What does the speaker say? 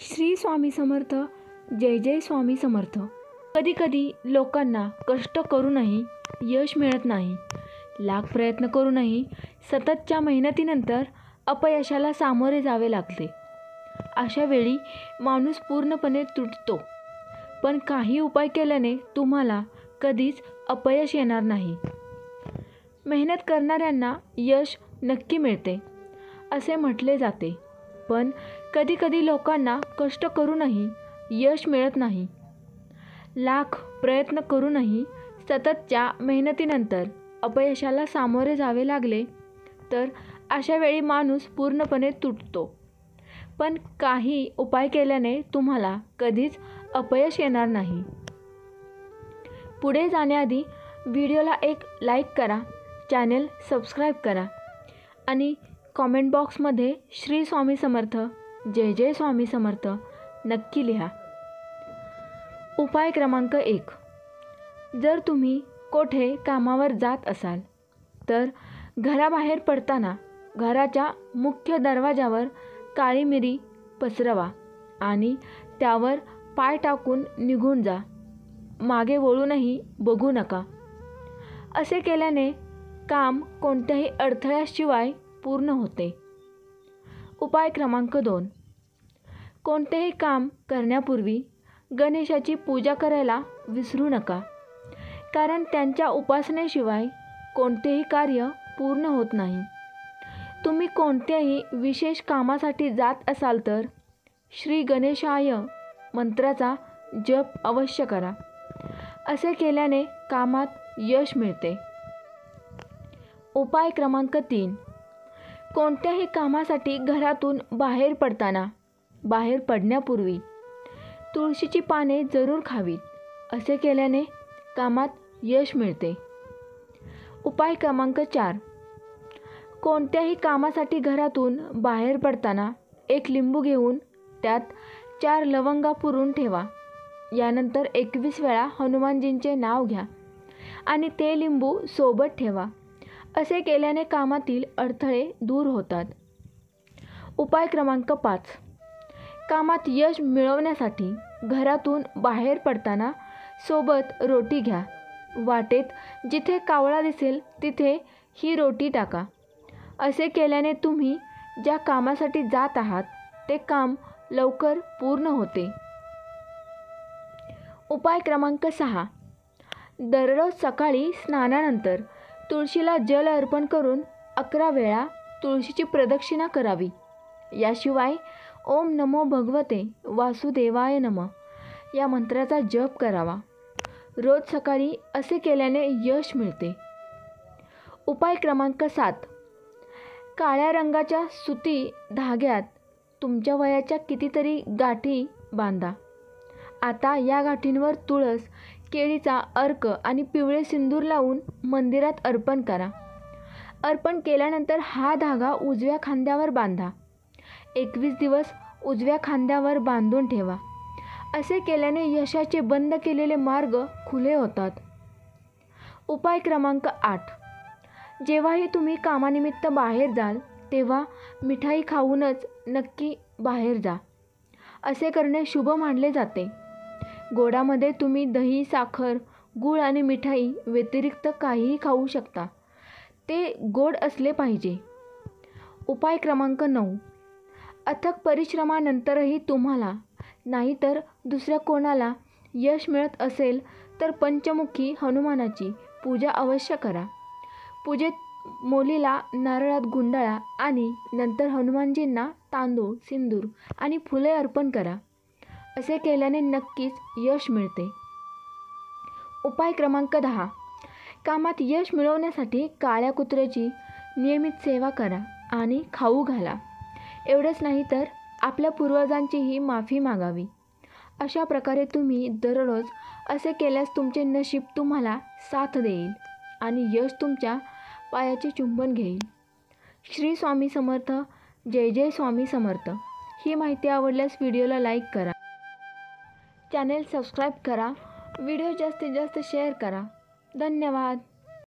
श्री स्वामी समर्थ. जय जय स्वामी समर्थ. कधी कधी लोकांना कष्ट करूनही यश मिळत नाही. लाख प्रयत्न करूनही सततच्या मेहनतीनंतर अपयशाला सामोरे जावे लागते. अशा वेळी माणूस पूर्णपणे तुटतो. पण काही उपाय केल्याने तुम्हाला कधीच अपयश येणार नाही. मेहनत करणाऱ्यांना यश नक्की मिळते असे म्हटले जाते. पण कधीकधी लोकांना कष्ट करूनही यश मिळत नाही. लाख प्रयत्न करूनही सततच्या मेहनतीनंतर अपयशाला सामोरे जावे लागले तर अशा वेळी माणूस पूर्णपणे तुटतो. पण काही उपाय केल्याने तुम्हाला कधीच अपयश येणार नाही. पुढे जाण्याआधी व्हिडिओला एक लाईक करा, चॅनेल सबस्क्राईब करा आणि कॉमेंट बॉक्समध्ये श्री स्वामी समर्थ, जय जय स्वामी समर्थ नक्की लिहा. उपाय क्रमांक 1. जर तुम्ही कोठे कामावर जात असाल तर घराबाहेर पडताना घराच्या मुख्य दरवाजावर काळी मिरी पसरवा आणि त्यावर पाय टाकून निघून जा. मागे वळूनही बघू नका. असे केल्याने काम कोणत्याही अडथळ्याशिवाय पूर्ण होते. उपाय क्रमांक 2. कोणतेही काम करण्यापूर्वी गणेशाची पूजा करायला विसरू नका. कारण त्यांच्या उपासनेशिवाय कोणतेही कार्य पूर्ण होत नाही. तुम्ही कोणत्याही विशेष कामासाठी जात असाल तर श्री गणेशाय मंत्राचा जप अवश्य करा. असे केल्याने कामात यश मिळते. उपाय क्रमांक 3. कोणत्याही कामासाठी घरातून बाहेर पडण्यापूर्वी तुळशीची पाने जरूर खावीत. असे केल्याने कामात यश मिळते. उपाय क्रमांक 4. कोणत्याही कामासाठी घरातून बाहेर पडताना एक लिंबू घेऊन त्यात 4 लवंगा पुरून ठेवा. यानंतर 21 वेळा हनुमानजींचे नाव घ्या आणि ते लिंबू सोबत ठेवा. असे केल्याने कामातील अडथळे दूर होतात. उपाय क्रमांक 5. कामात यश मिळवण्यासाठी घरातून बाहेर पडताना सोबत रोटी घ्या. वाटेत जिथे कावळा दिसेल तिथे ही रोटी टाका. असे केल्याने तुम्ही ज्या कामासाठी जात आहात ते काम लवकर पूर्ण होते. उपाय क्रमांक 6. दररोज सकाळी स्नानानंतर तुळशीला जल अर्पण करून 11 वेळा तुळशीची प्रदक्षिणा करावी. याशिवाय ओम नमो भगवते वासुदेवाय नमः या मंत्राचा जप करावा. रोज सकाळी असे केल्याने यश मिळते. उपाय क्रमांक 7. काळ्या रंगाच्या सुती धाग्यात तुमच्या वयाच्या कितीतरी गाठी बांधा. आता या गाठींवर तुळस, केळीचा अर्क आणि पिवळे सिंदूर लावून मंदिरात अर्पण करा. अर्पण केल्यानंतर हा धागा उजव्या खांद्यावर बांधा. 21 दिवस उजव्या खांद्यावर बांधून ठेवा. असे केल्याने यशाचे बंद केलेले मार्ग खुले होतात. उपाय क्रमांक 8. जेव्हाही तुम्ही कामानिमित्त बाहेर जाल तेव्हा मिठाई खाऊनच नक्की बाहेर जा. असे करणे शुभ मानले जाते. गोडामध्ये तुम्ही दही, साखर, गूळ आणि मिठाई व्यतिरिक्त काहीही खाऊ शकता. ते गोड असले पाहिजे. उपाय क्रमांक 9. अथक परिश्रमानंतरही तुम्हाला नाहीतर दुसऱ्या कोणाला यश मिळत असेल तर पंचमुखी हनुमानाची पूजा अवश्य करा. पूजेत मोलीला नारळात गुंडाळा आणि नंतर हनुमानजींना तांदूळ, सिंदूर आणि फुले अर्पण करा. असे केल्याने नक्कीच यश मिळते. उपाय क्रमांक 10. कामात यश मिळवण्यासाठी काळ्या कुत्र्याची नियमित सेवा करा आणि खाऊ घाला. एवढंच नाही तर आपल्या पूर्वजांचीही माफी मागावी. अशा प्रकारे तुम्ही दररोज असे केल्यास तुमचे नशीब तुम्हाला साथ देईल आणि यश तुमच्या पायाचे चुंबन घेईल. श्री स्वामी समर्थ. जय जय स्वामी समर्थ. ही माहिती आवडल्यास व्हिडिओला लाईक करा, चॅनेल सबस्क्राईब करा, व्हिडिओ जास्तीत जास्त शेअर करा. धन्यवाद.